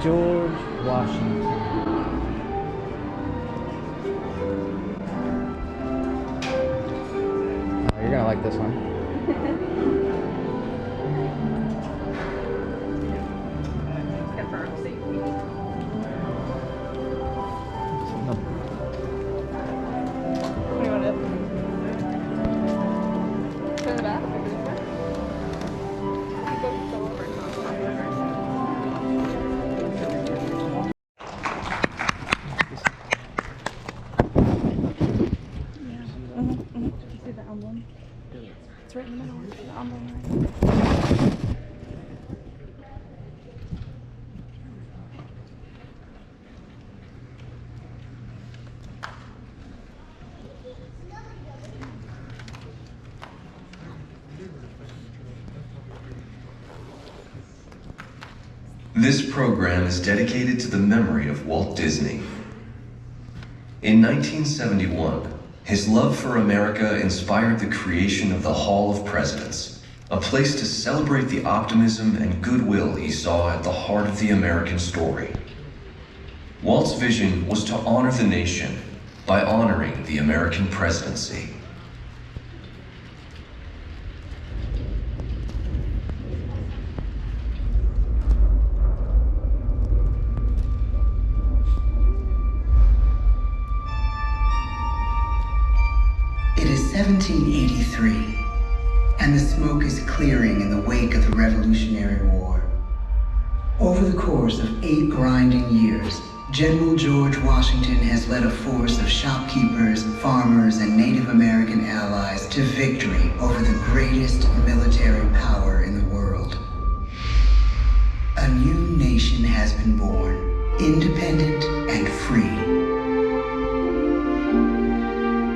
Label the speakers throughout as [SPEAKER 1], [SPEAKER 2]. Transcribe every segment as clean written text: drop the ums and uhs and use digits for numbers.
[SPEAKER 1] George Washington. Oh, you're gonna like this one.
[SPEAKER 2] Confirm safety. What do you want to turn the back? See the emblem? It's right in the middle. The emblem right.
[SPEAKER 3] This program is dedicated to the memory of Walt Disney. In 1971, his love for America inspired the creation of the Hall of Presidents, a place to celebrate the optimism and goodwill he saw at the heart of the American story. Walt's vision was to honor the nation by honoring the American presidency.
[SPEAKER 4] It is 1783, and the smoke is clearing in the wake of the Revolutionary War. Over the course of 8 grinding years, General George Washington has led a force of shopkeepers, farmers, and Native American allies to victory over the greatest military power in the world. A new nation has been born, independent and free.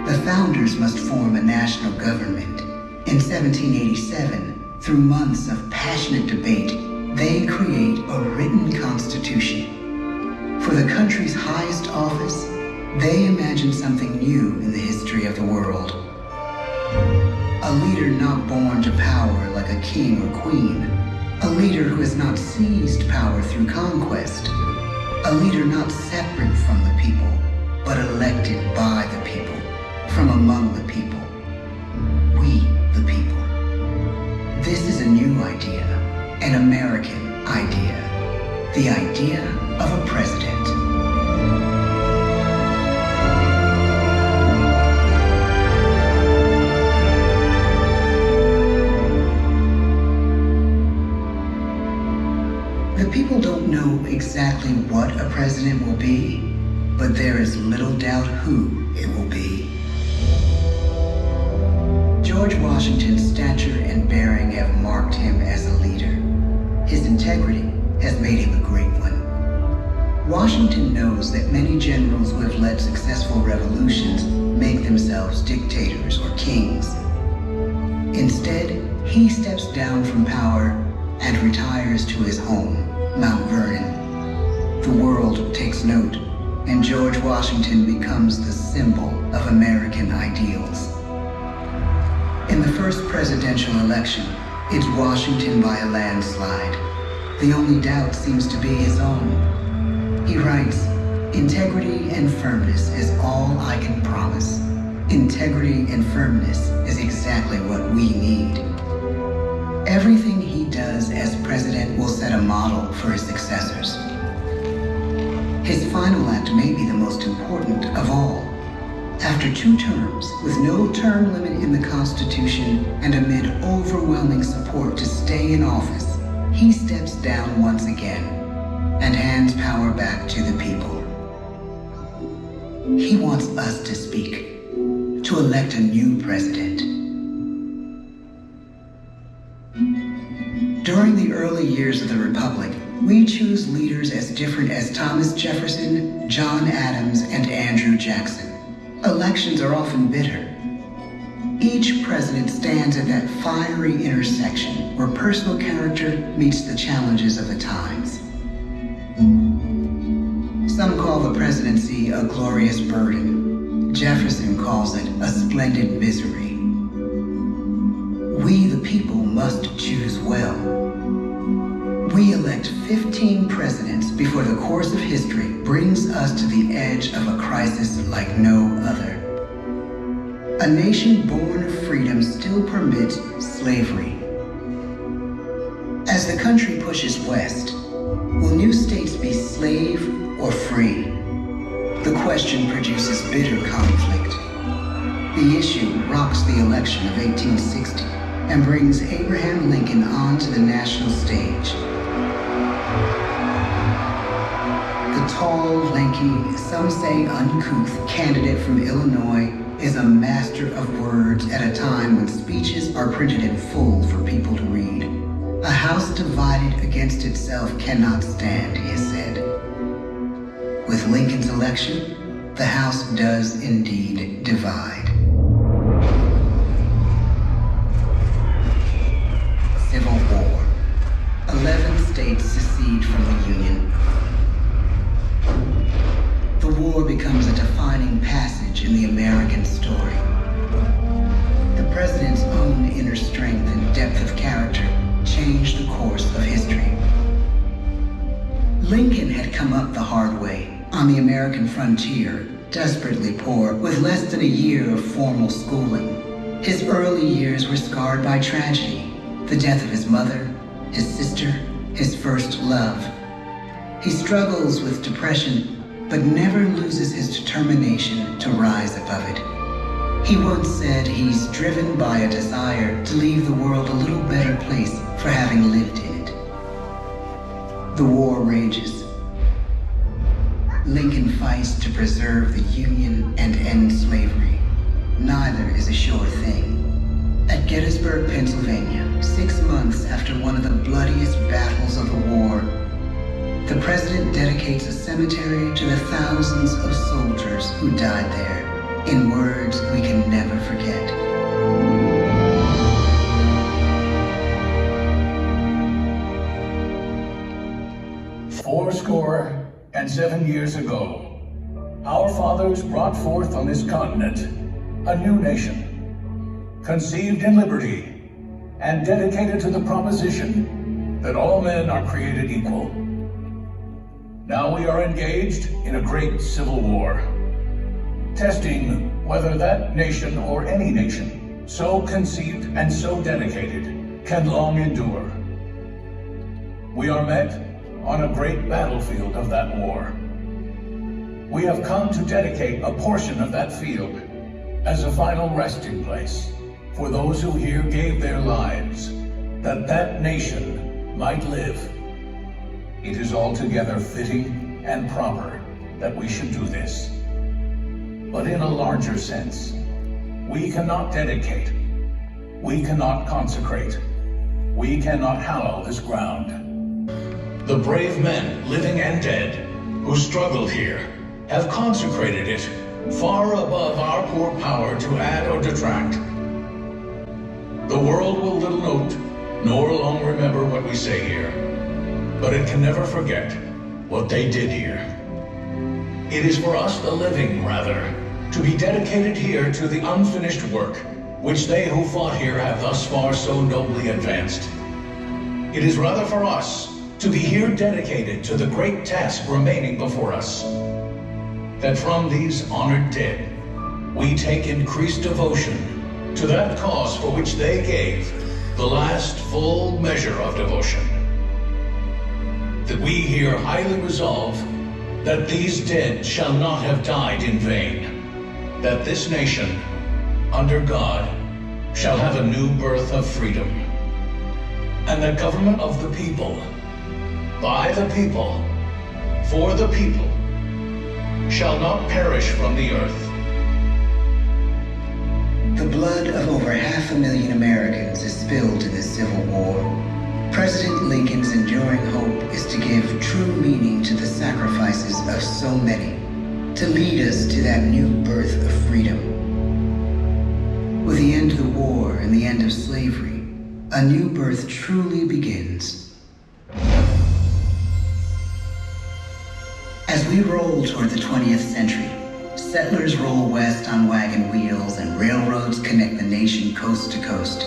[SPEAKER 4] The founders must form a national government. In 1787, through months of passionate debate, they create a written constitution. For the country's highest office, they imagine something new in the history of the world. A leader not born to power like a king or queen. A leader who has not seized power through conquest. A leader not separate from the people, but elected by the people. From among the people. We, the people. This is a new idea, an American idea. The idea of a president. The people don't know exactly what a president will be, but there is little doubt who it will be. George Washington's stature and bearing have marked him as a leader. His integrity has made him a great one. Washington knows that many generals who have led successful revolutions make themselves dictators or kings. Instead, he steps down from power and retires to his home, Mount Vernon. The world takes note, and George Washington becomes the symbol of American ideals. In the first presidential election, it's Washington by a landslide. The only doubt seems to be his own. He writes, "Integrity and firmness is all I can promise. Integrity and firmness is exactly what we need." Everything he does as president will set a model for his successors. His final act may be the most important of all. After 2 terms, with no term limit in the Constitution and amid overwhelming support to stay in office, he steps down once again and hands power back to the people. He wants us to speak, to elect a new president. During the early years of the Republic, we choose leaders as different as Thomas Jefferson, John Adams, and Andrew Jackson. Elections are often bitter. Each president stands at that fiery intersection where personal character meets the challenges of the times. Some call the presidency a glorious burden. Jefferson calls it a splendid misery. We, the people, must choose well. We We elect 15 presidents before the course of history brings us to the edge of a crisis like no other. A nation born of freedom still permits slavery. As the country pushes west, will new states be slave or free? The question produces bitter conflict. The issue rocks the election of 1860 and brings Abraham Lincoln onto the national stage. The tall, lanky, some say uncouth candidate from Illinois is a master of words at a time when speeches are printed in full for people to read. A house divided against itself cannot stand, he has said. With Lincoln's election, the House does indeed divide. Civil War. 11 states secede from the Union. The war becomes a defining passage in the American story. The president's own inner strength and depth of character changed the course of history. Lincoln had come up the hard way on the American frontier, desperately poor, with less than a year of formal schooling. His early years were scarred by tragedy, the death of his mother, his sister, his first love. He struggles with depression, but never loses his determination to rise above it. He once said he's driven by a desire to leave the world a little better place for having lived in it. The war rages. Lincoln fights to preserve the Union and end slavery. Neither is a sure thing. At Gettysburg, Pennsylvania, 6 months after one of the bloodiest battles of the war, the president dedicates a cemetery to the thousands of soldiers who died there, in words we can never forget.
[SPEAKER 5] "47 years ago, our fathers brought forth on this continent a new nation, conceived in liberty and dedicated to the proposition that all men are created equal. Now we are engaged in a great civil war, testing whether that nation or any nation so conceived and so dedicated can long endure. We are met on a great battlefield of that war. We have come to dedicate a portion of that field as a final resting place for those who here gave their lives, that that nation might live. It is altogether fitting and proper that we should do this. But in a larger sense, we cannot dedicate, we cannot consecrate, we cannot hallow this ground. The brave men, living and dead, who struggled here, have consecrated it far above our poor power to add or detract. The world will little note, nor long remember what we say here, but it can never forget what they did here. It is for us, the living, rather, to be dedicated here to the unfinished work, which they who fought here have thus far so nobly advanced. It is rather for us to be here dedicated to the great task remaining before us, that from these honored dead, we take increased devotion to that cause for which they gave the last full measure of devotion. That we here highly resolve that these dead shall not have died in vain, that this nation, under God, shall have a new birth of freedom, and the government of the people, by the people, for the people, shall not perish from the earth.
[SPEAKER 4] The blood of over 500,000 Americans is spilled in this Civil War. President Lincoln's enduring hope is to give true meaning to the sacrifices of so many, to lead us to that new birth of freedom. With the end of the war and the end of slavery, a new birth truly begins. As we roll toward the 20th century, settlers roll west on wagon wheels and railroads connect the nation coast to coast.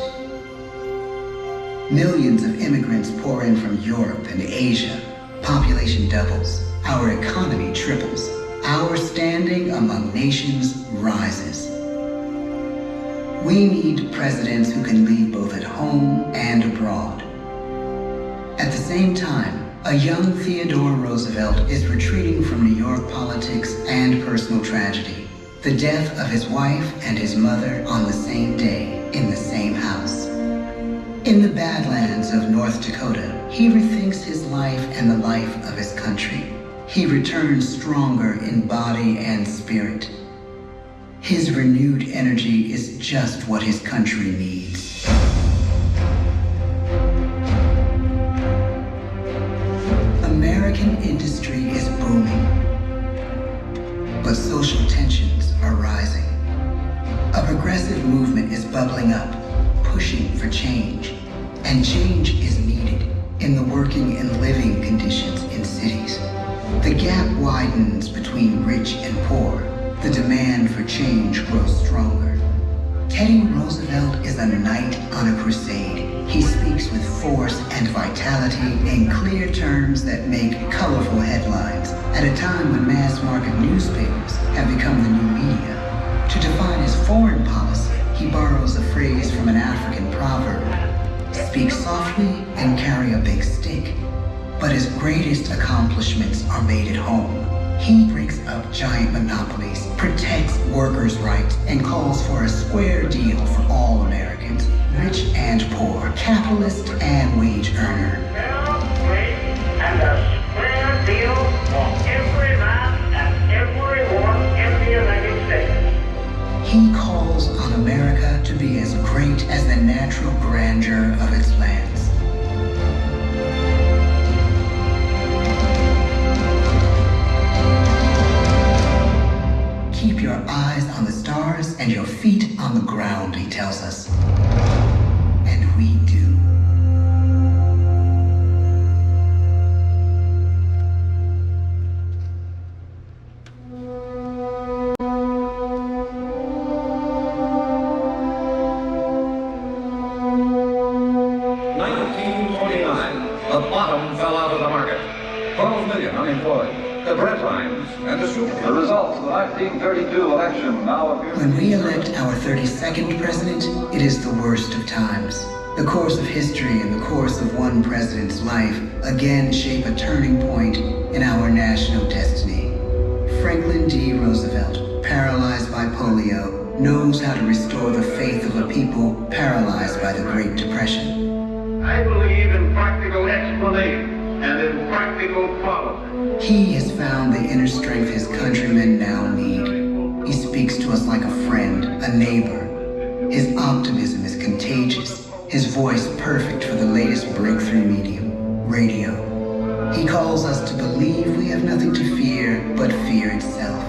[SPEAKER 4] Millions of immigrants pour in from Europe and Asia. Population doubles. Our economy triples. Our standing among nations rises. We need presidents who can lead both at home and abroad. At the same time, a young Theodore Roosevelt is retreating from New York politics and personal tragedy. The death of his wife and his mother on the same day in the same house. In the Badlands of North Dakota, he rethinks his life and the life of his country. He returns stronger in body and spirit. His renewed energy is just what his country needs. American industry is booming, but social tensions are rising. A progressive movement is bubbling up, pushing for change, and change is needed in the working and living conditions in cities. The gap widens between rich and poor. The demand for change grows stronger. Teddy Roosevelt is a knight on a crusade. He speaks with force and vitality in clear terms that make colorful headlines at a time when mass-market newspapers have become the new media. To define his foreign policy, he borrows a phrase from an African proverb: speak softly and carry a big stick. But his greatest accomplishments are made at home. He breaks up giant monopolies, protects workers' rights, and calls for a square deal for all Americans, rich and poor, capitalist and wage earner.
[SPEAKER 6] Fair wage and a square deal for every man and everyone in the United States.
[SPEAKER 4] He calls on America to be as great as the natural grandeur of its lands. Keep your eyes on the stars and your feet on the ground, he tells us. And we do.
[SPEAKER 7] The bottom fell out of the market. 12 million unemployed. The breadlines and the super. The results of the 1932 election now appear.
[SPEAKER 4] When we elect our 32nd president, it is the worst of times. The course of history and the course of one president's life again shape a turning point in our national destiny. Franklin D. Roosevelt, paralyzed by polio, knows how to restore the faith of a people paralyzed by the Great Depression.
[SPEAKER 6] I believe in practical explanation and in practical policy.
[SPEAKER 4] He has found the inner strength his countrymen now need. He speaks to us like a friend, a neighbor. His optimism is contagious, his voice perfect for the latest breakthrough medium, radio. He calls us to believe we have nothing to fear but fear itself.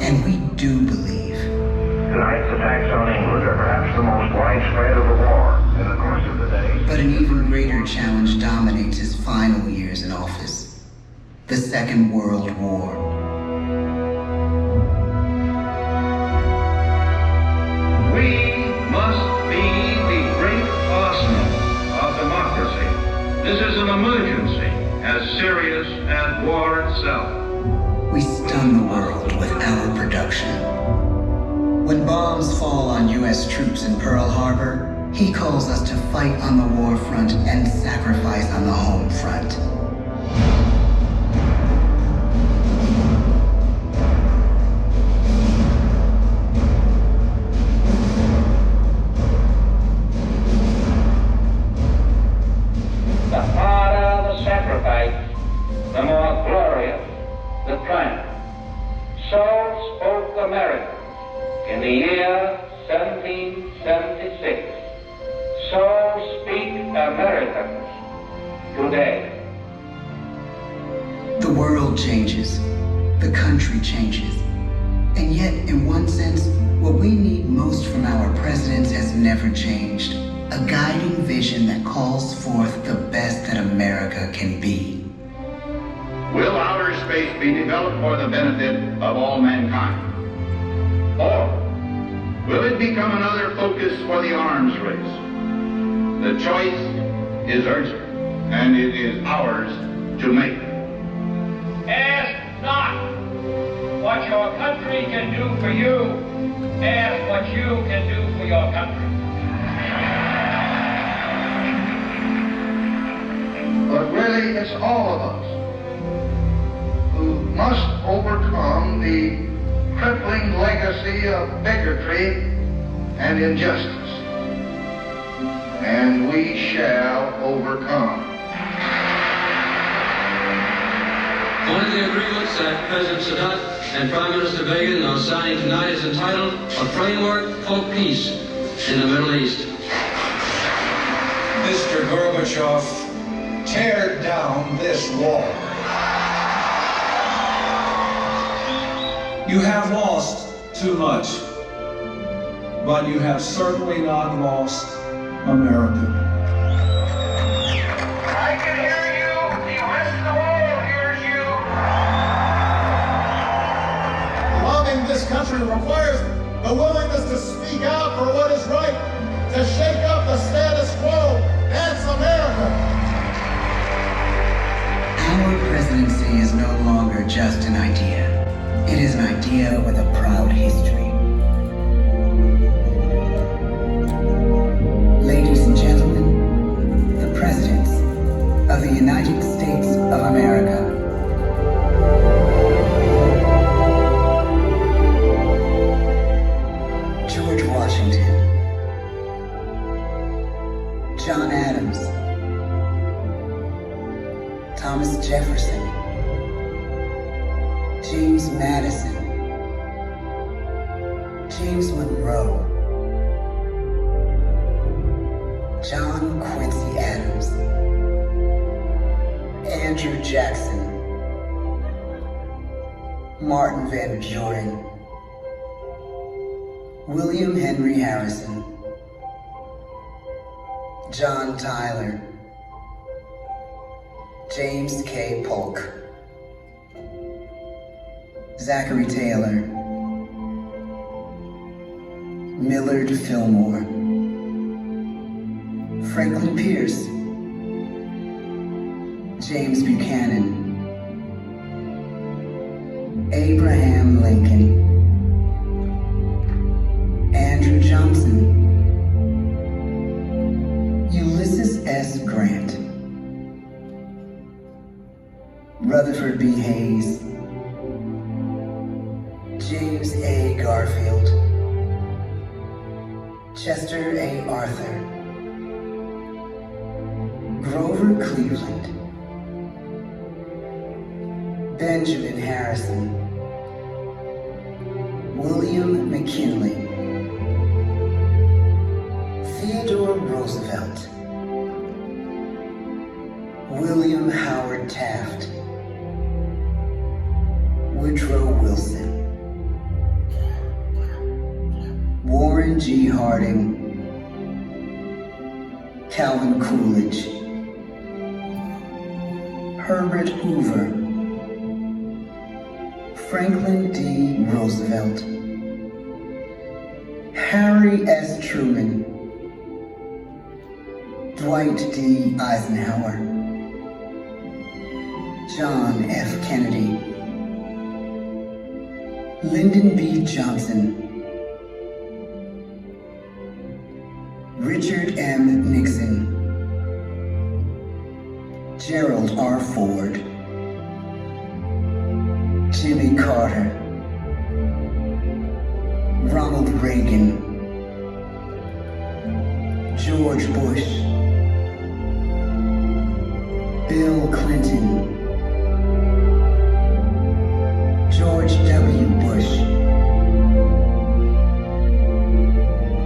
[SPEAKER 4] And we do believe.
[SPEAKER 6] Tonight's attacks on England are perhaps the most widespread of the war. In the course of the day.
[SPEAKER 4] But an even greater challenge dominates his final years in office. The Second World War.
[SPEAKER 7] We must be the great arsenal of democracy. This is an emergency as serious as war itself.
[SPEAKER 4] We stun the world with our production. When bombs fall on U.S. troops in Pearl Harbor, he calls us to fight on the war front and sacrifice on the home front.
[SPEAKER 6] The harder the sacrifice, the more glorious the triumph. So spoke America in the year 1776. So speak Americans today.
[SPEAKER 4] The world changes. The country changes. And yet, in one sense, what we need most from our presidents has never changed. A guiding vision that calls forth the best that America can be.
[SPEAKER 8] Will outer space be developed for the benefit of all mankind? Or will it become another focus for the arms race? The choice is urgent, and it is ours to make.
[SPEAKER 6] Ask not what your country can do for you. Ask what you can do for your country.
[SPEAKER 7] But really, it's all of us who must overcome the crippling legacy of bigotry and injustice. And we shall overcome.
[SPEAKER 9] One of the agreements that President Sadat and Prime Minister Begin are signing tonight is entitled A Framework for Peace in the Middle East.
[SPEAKER 5] Mr. Gorbachev, tear down this wall. You have lost too much, but you have certainly not lost America.
[SPEAKER 6] I can hear you. The rest of the world hears you.
[SPEAKER 10] Loving this country requires the willingness to speak out for what is right, to shake up the status quo. That's America.
[SPEAKER 4] Our presidency is no longer just an idea. It is an idea with a proud history. Ladies and gentlemen, the presidents of the United States of America. George Washington, John Adams, Thomas Jefferson, James Madison, James Monroe, John Quincy Adams, Andrew Jackson, Martin Van Buren, William Henry Harrison, John Tyler, James K. Polk, Zachary Taylor, Millard Fillmore, Franklin Pierce, James Buchanan, Abraham Lincoln, Andrew Johnson, Ulysses S. Grant, Rutherford B. Hayes, James A. Garfield, Chester A. Arthur, Grover Cleveland, Benjamin Harrison, William McKinley, Theodore Roosevelt, William Howard Taft, Woodrow Wilson, Warren G. Harding, Calvin Coolidge, Herbert Hoover, Franklin D. Roosevelt, Harry S. Truman, Dwight D. Eisenhower, John F. Kennedy, Lyndon B. Johnson, Richard M. Nixon, Gerald R. Ford, Jimmy Carter, Ronald Reagan, George Bush, Bill Clinton, George W. Bush,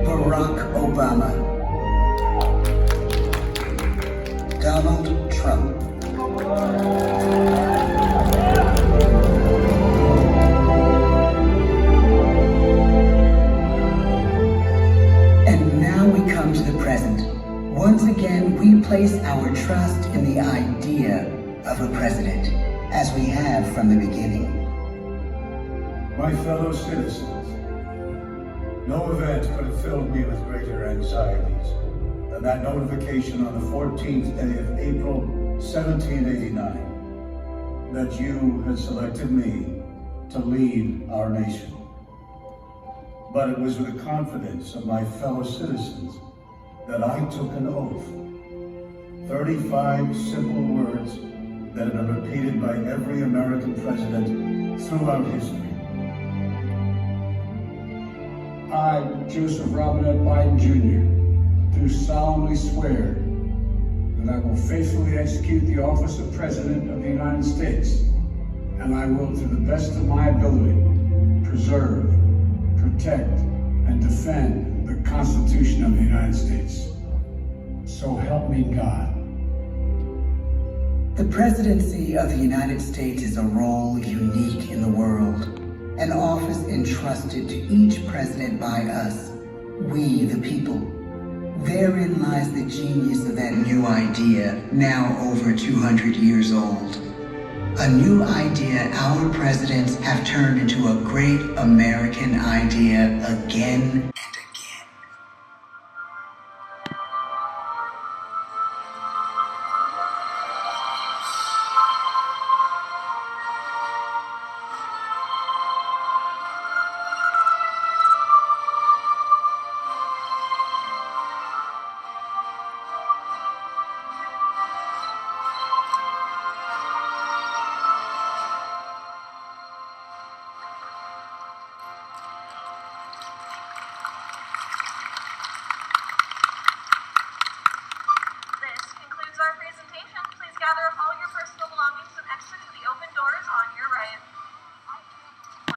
[SPEAKER 4] Barack Obama, Donald Trump. And now we come to the present. Once again, we place our trust in the idea of a president, as we have from the beginning.
[SPEAKER 5] My fellow citizens, no event could have filled me with greater anxieties than that notification on the 14th day of April, 1789, that you had selected me to lead our nation. But it was with the confidence of my fellow citizens that I took an oath. 35 simple words that have been repeated by every American president throughout history. I, Joseph Robinette Biden Jr., do solemnly swear that I will faithfully execute the office of President of the United States, and I will, to the best of my ability, preserve, protect, and defend the Constitution of the United States. So help me God.
[SPEAKER 4] The presidency of the United States is a role unique in the world, an office entrusted to each president by us, we the people. Therein lies the genius of that new idea, now over 200 years old. A new idea our presidents have turned into a great American idea again.
[SPEAKER 11] This concludes our presentation. Please gather up all your personal belongings and exit to the open